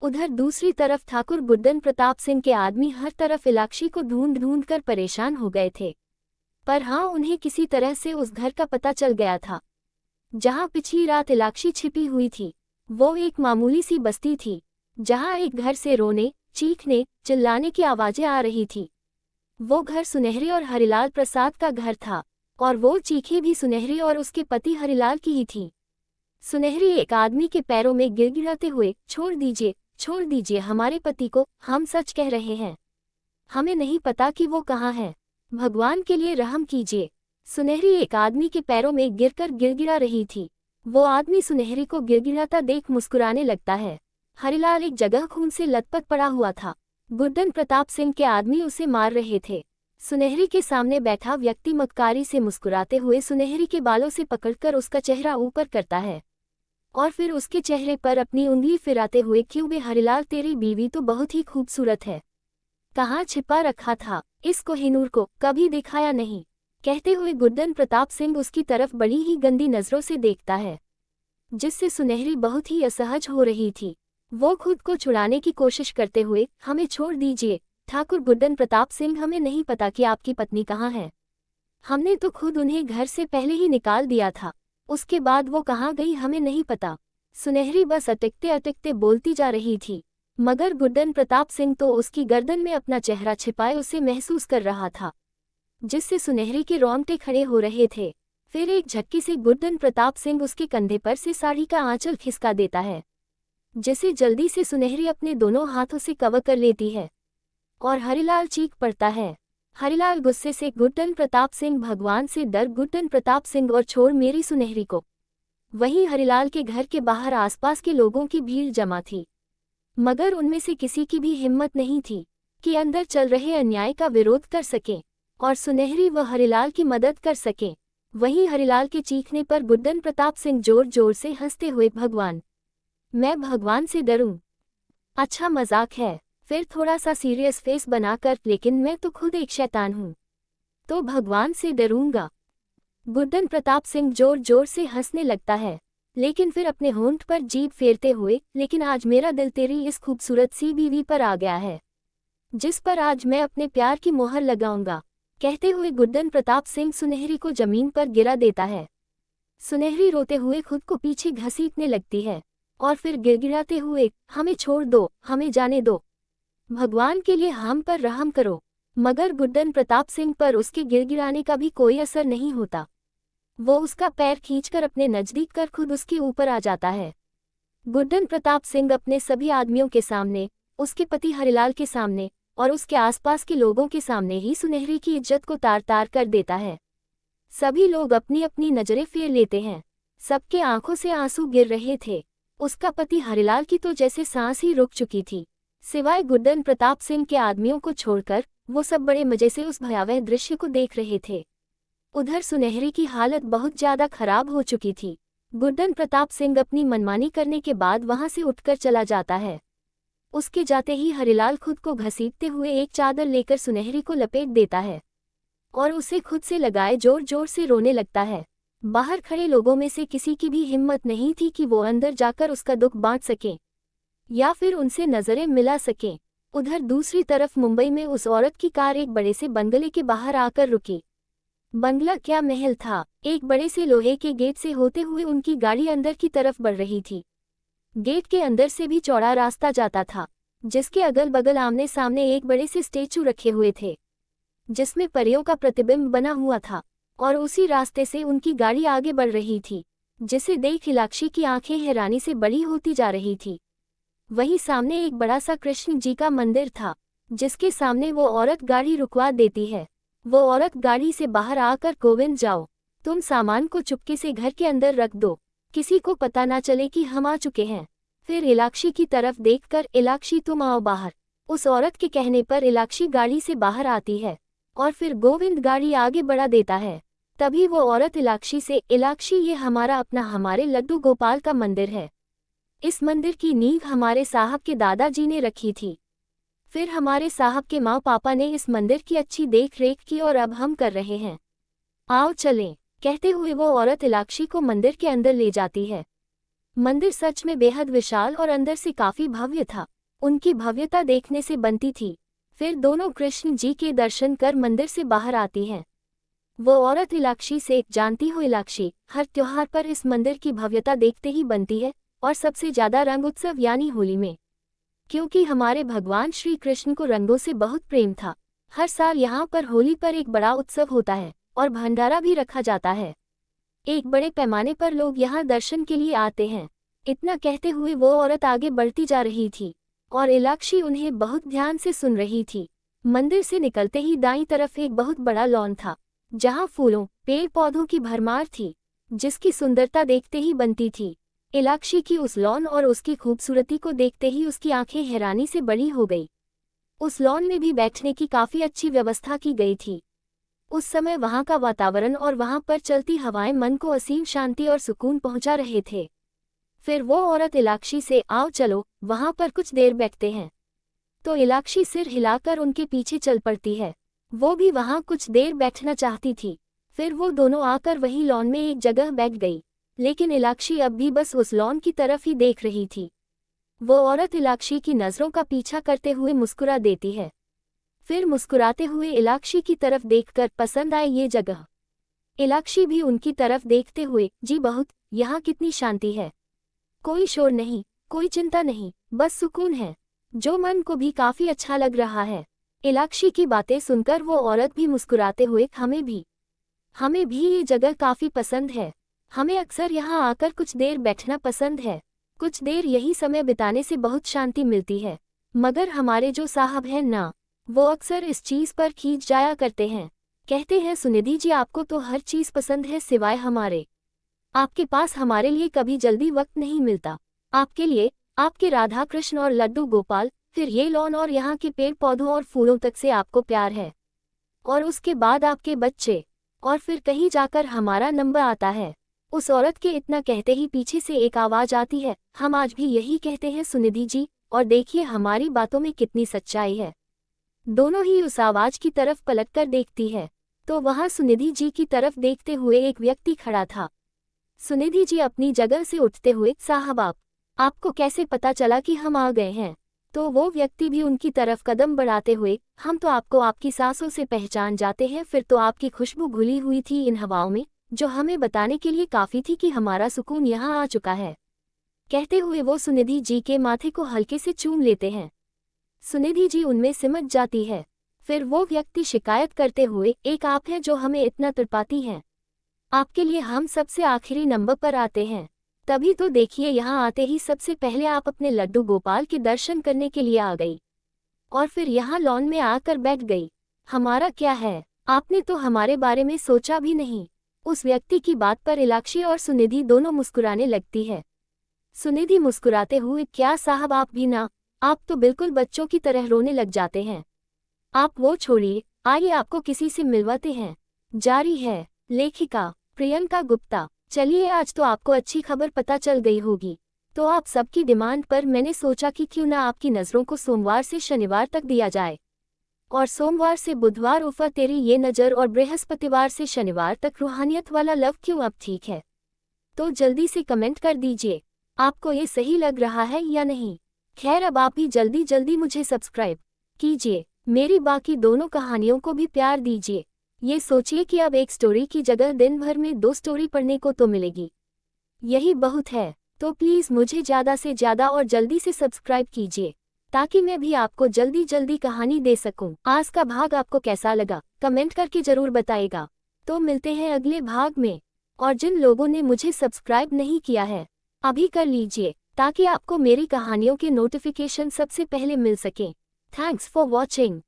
उधर दूसरी तरफ ठाकुर गुड्डन प्रताप सिंह के आदमी हर तरफ इलाक्षी को ढूंढ ढूंढ कर परेशान हो गए थे। पर हाँ, उन्हें किसी तरह से उस घर का पता चल गया था जहां पिछली रात इलाक्षी छिपी हुई थी। वो एक मामूली सी बस्ती थी जहां एक घर से रोने, चीखने, चिल्लाने की आवाजें आ रही थी। वो घर सुनहरी और हरिलाल प्रसाद का घर था और वो चीखें भी सुनहरी और उसके पति हरिलाल की ही थी। सुनहरी एक आदमी के पैरों में गिड़गिड़ाते हुए, छोड़ दीजिए हमारे पति को, हम सच कह रहे हैं, हमें नहीं पता कि वो कहाँ है, भगवान के लिए रहम कीजिए। सुनहरी एक आदमी के पैरों में गिरकर गिड़गिड़ा रही थी। वो आदमी सुनहरी को गिड़गिड़ाता देख मुस्कुराने लगता है। हरिलाल एक जगह खून से लथपथ पड़ा हुआ था। गुड्डन प्रताप सिंह के आदमी उसे मार रहे थे। सुनहरी के सामने बैठा व्यक्ति मक्कारी से मुस्कुराते हुए सुनहरी के बालों से पकड़कर उसका चेहरा ऊपर करता है और फिर उसके चेहरे पर अपनी उंगली फिराते हुए, क्यों बे हरिलाल, तेरी बीवी तो बहुत ही खूबसूरत है, कहाँ छिपा रखा था इस कोहिनूर को, कभी दिखाया नहीं, कहते हुए गुड्डन प्रताप सिंह उसकी तरफ बड़ी ही गंदी नजरों से देखता है, जिससे सुनहरी बहुत ही असहज हो रही थी। वो खुद को छुड़ाने की कोशिश करते हुए, हमें छोड़ दीजिए ठाकुर गुड्डन प्रताप सिंह, हमें नहीं पता कि आपकी पत्नी कहाँ है, हमने तो खुद उन्हें घर से पहले ही निकाल दिया था, उसके बाद वो कहाँ गई हमें नहीं पता। सुनहरी बस अटकते अटकते बोलती जा रही थी, मगर गुड्डन प्रताप सिंह तो उसकी गर्दन में अपना चेहरा छिपाए उसे महसूस कर रहा था, जिससे सुनहरी के रोंगटे खड़े हो रहे थे। फिर एक झटके से गुड्डन प्रताप सिंह उसके कंधे पर से साड़ी का आंचल खिसका देता है, जिसे जल्दी से सुनहरी अपने दोनों हाथों से कवर कर लेती है और हरिलाल चीख पड़ता है। हरिलाल गुस्से से, गुड्डन प्रताप सिंह, भगवान से डर गुड्डन प्रताप सिंह और छोड़ मेरी सुनहरी को। वहीं हरिलाल के घर के बाहर आसपास के लोगों की भीड़ जमा थी, मगर उनमें से किसी की भी हिम्मत नहीं थी कि अंदर चल रहे अन्याय का विरोध कर सके और सुनहरी व हरिलाल की मदद कर सके। वहीं हरिलाल के चीखने पर गुड्डन प्रताप सिंह जोर जोर से हंसते हुए, भगवान, मैं भगवान से डरूं? अच्छा मजाक है। फिर थोड़ा सा सीरियस फेस बनाकर, लेकिन मैं तो खुद एक शैतान हूँ, तो भगवान से डरूंगा। गुड्डन प्रताप सिंह जोर जोर से हंसने लगता है, लेकिन फिर अपने होंठ पर जीभ फेरते हुए, लेकिन आज मेरा दिल तेरी इस खूबसूरत सी बीवी पर आ गया है, जिस पर आज मैं अपने प्यार की मोहर लगाऊंगा, कहते हुए गुड्डन प्रताप सिंह सुनहरी को जमीन पर गिरा देता है। सुनहरी रोते हुए खुद को पीछे घसीटने लगती है और फिर गिड़गिड़ाते हुए, हमें छोड़ दो, हमें जाने दो, भगवान के लिए हम पर रहम करो। मगर गुड्डन प्रताप सिंह पर उसके गिड़गिड़ाने का भी कोई असर नहीं होता। वो उसका पैर खींचकर अपने नजदीक कर खुद उसके ऊपर आ जाता है। गुड्डन प्रताप सिंह अपने सभी आदमियों के सामने, उसके पति हरिलाल के सामने और उसके आसपास के लोगों के सामने ही सुनहरी की इज्जत को तार तार कर देता है। सभी लोग अपनी अपनी नजरें फेर लेते हैं। सबके आंखों से आंसू गिर रहे थे। उसका पति हरिलाल की तो जैसे सांस ही रुक चुकी थी। सिवाय गुड्डन प्रताप सिंह के आदमियों को छोड़कर वो सब बड़े मजे से उस भयावह दृश्य को देख रहे थे। उधर सुनहरी की हालत बहुत ज्यादा खराब हो चुकी थी। गुड्डन प्रताप सिंह अपनी मनमानी करने के बाद वहां से उठकर चला जाता है। उसके जाते ही हरिलाल खुद को घसीटते हुए एक चादर लेकर सुनहरी को लपेट देता है और उसे खुद से लगाए जोर जोर से रोने लगता है। बाहर खड़े लोगों में से किसी की भी हिम्मत नहीं थी कि वो अंदर जाकर उसका दुख बांट सके या फिर उनसे नजरें मिला सके। उधर दूसरी तरफ मुंबई में उस औरत की कार एक बड़े से बंगले के बाहर आकर रुकी। बंगला क्या महल था। एक बड़े से लोहे के गेट से होते हुए उनकी गाड़ी अंदर की तरफ बढ़ रही थी। गेट के अंदर से भी चौड़ा रास्ता जाता था, जिसके अगल बगल आमने सामने एक बड़े से स्टैचू रखे हुए थे, जिसमें परियों का प्रतिबिंब बना हुआ था और उसी रास्ते से उनकी गाड़ी आगे बढ़ रही थी, जिसे देख इलाक्षी की आंखें हैरानी से बड़ी होती जा रही थी। वहीं सामने एक बड़ा सा कृष्ण जी का मंदिर था, जिसके सामने वो औरत गाड़ी रुकवा देती है। वो औरत गाड़ी से बाहर आकर, गोविंद जाओ, तुम सामान को चुपके से घर के अंदर रख दो, किसी को पता ना चले कि हम आ चुके हैं। फिर इलाक्षी की तरफ देखकर, इलाक्षी तुम आओ बाहर। उस औरत के कहने पर इलाक्षी गाड़ी से बाहर आती है और फिर गोविंद गाड़ी आगे बढ़ा देता है। तभी वो औरत इलाक्षी से, इलाक्षी ये हमारा अपना, हमारे लड्डू गोपाल का मंदिर है। इस मंदिर की नींव हमारे साहब के दादाजी ने रखी थी। फिर हमारे साहब के माँ पापा ने इस मंदिर की अच्छी देख रेख की और अब हम कर रहे हैं। आओ चलें, कहते हुए वो औरत इलाक्षी को मंदिर के अंदर ले जाती है। मंदिर सच में बेहद विशाल और अंदर से काफी भव्य था। उनकी भव्यता देखने से बनती थी। फिर दोनों कृष्ण जी के दर्शन कर मंदिर से बाहर आती हैं। वो औरत इलाक्षी से, जानती हो इलाक्षी, हर त्योहार पर इस मंदिर की भव्यता देखते ही बनती है, और सबसे ज्यादा रंग उत्सव यानी होली में, क्योंकि हमारे भगवान श्री कृष्ण को रंगों से बहुत प्रेम था। हर साल यहाँ पर होली पर एक बड़ा उत्सव होता है और भंडारा भी रखा जाता है। एक बड़े पैमाने पर लोग यहाँ दर्शन के लिए आते हैं। इतना कहते हुए वो औरत आगे बढ़ती जा रही थी और इलाक्षी उन्हें बहुत ध्यान से सुन रही थी। मंदिर से निकलते ही दाईं तरफ एक बहुत बड़ा लॉन था, जहाँ फूलों, पेड़ पौधों की भरमार थी, जिसकी सुंदरता देखते ही बनती थी। इलाक्षी की उस लॉन और उसकी खूबसूरती को देखते ही उसकी आंखें हैरानी से बड़ी हो गई। उस लॉन में भी बैठने की काफी अच्छी व्यवस्था की गई थी। उस समय वहां का वातावरण और वहां पर चलती हवाएं मन को असीम शांति और सुकून पहुंचा रहे थे। फिर वो औरत इलाक्षी से, आओ चलो, वहां पर कुछ देर बैठते हैं। तो इलाक्षी सिर हिलाकर उनके पीछे चल पड़ती है। वो भी वहां कुछ देर बैठना चाहती थी। फिर वो दोनों आकर वही लॉन में एक जगह बैठ गई, लेकिन इलाक्षी अब भी बस उस लॉन की तरफ ही देख रही थी। वो औरत इलाक्षी की नज़रों का पीछा करते हुए मुस्कुरा देती है। फिर मुस्कुराते हुए इलाक्षी की तरफ देखकर, पसंद आए ये जगह? इलाक्षी भी उनकी तरफ देखते हुए, जी बहुत, यहाँ कितनी शांति है, कोई शोर नहीं, कोई चिंता नहीं, बस सुकून है, जो मन को भी काफी अच्छा लग रहा है। इलाक्षी की बातें सुनकर वो औरत भी मुस्कुराते हुए, हमें भी ये जगह काफी पसंद है। हमें अक्सर यहाँ आकर कुछ देर बैठना पसंद है। कुछ देर यही समय बिताने से बहुत शांति मिलती है। मगर हमारे जो साहब हैं ना, वो अक्सर इस चीज पर खींच जाया करते हैं। कहते हैं, सुनिधि जी आपको तो हर चीज पसंद है सिवाय हमारे। आपके पास हमारे लिए कभी जल्दी वक्त नहीं मिलता। आपके लिए, आपके राधा कृष्ण और लड्डू गोपाल, फिर ये लॉन और यहाँ के पेड़ पौधों और फूलों तक से आपको प्यार है। और उसके बाद आपके बच्चे, और फिर कहीं जाकर हमारा नंबर आता है। उस औरत के इतना कहते ही पीछे से एक आवाज आती है, हम आज भी यही कहते हैं सुनिधि जी, और देखिए हमारी बातों में कितनी सच्चाई है। दोनों ही उस आवाज की तरफ पलटकर देखती है, तो वहां सुनिधि जी की तरफ देखते हुए एक व्यक्ति खड़ा था। सुनिधि जी अपनी जगह से उठते हुए, साहब आपको कैसे पता चला कि हम आ गए हैं? तो वो व्यक्ति भी उनकी तरफ कदम बढ़ाते हुए, हम तो आपको आपकी सांसों से पहचान जाते हैं। फिर तो आपकी खुशबू घुली हुई थी इन हवाओं में, जो हमें बताने के लिए काफी थी कि हमारा सुकून यहाँ आ चुका है। कहते हुए वो सुनिधि जी के माथे को हल्के से चूम लेते हैं। सुनिधि जी उनमें सिमट जाती है। फिर वो व्यक्ति शिकायत करते हुए, एक आप हैं जो हमें इतना तड़पाती हैं। आपके लिए हम सबसे आखिरी नंबर पर आते हैं। तभी तो देखिए यहाँ आते ही सबसे पहले आप अपने लड्डू गोपाल के दर्शन करने के लिए आ गई, और फिर यहाँ लॉन में आकर बैठ गई। हमारा क्या है, आपने तो हमारे बारे में सोचा भी नहीं। उस व्यक्ति की बात पर इलाक्षी और सुनिधि दोनों मुस्कुराने लगती है। सुनिधि मुस्कुराते हुए, क्या साहब आप भी ना, आप तो बिल्कुल बच्चों की तरह रोने लग जाते हैं। आप वो छोड़िए, आइए आपको किसी से मिलवाते हैं। जारी है लेखिका प्रियंका गुप्ता। चलिए आज तो आपको अच्छी खबर पता चल गई होगी। तो आप सबकी डिमांड पर मैंने सोचा कि क्यों ना आपकी नज़रों को सोमवार से शनिवार तक दिया जाए, और सोमवार से बुधवार उफ़ा तेरी ये नज़र, और बृहस्पतिवार से शनिवार तक रूहानियत वाला लव। क्यों अब ठीक है? तो जल्दी से कमेंट कर दीजिए, आपको ये सही लग रहा है या नहीं। खैर अब आप भी जल्दी जल्दी मुझे सब्सक्राइब कीजिए, मेरी बाकी दोनों कहानियों को भी प्यार दीजिए। ये सोचिए कि अब एक स्टोरी की जगह दिन भर में 2 स्टोरी पढ़ने को तो मिलेगी, यही बहुत है। तो प्लीज़ मुझे ज़्यादा से ज़्यादा और जल्दी से सब्सक्राइब कीजिए, ताकि मैं भी आपको जल्दी जल्दी कहानी दे सकूं। आज का भाग आपको कैसा लगा कमेंट करके ज़रूर बताइएगा। तो मिलते हैं अगले भाग में, और जिन लोगों ने मुझे सब्सक्राइब नहीं किया है अभी कर लीजिए, ताकि आपको मेरी कहानियों के नोटिफिकेशन सबसे पहले मिल सकें। Thanks for watching.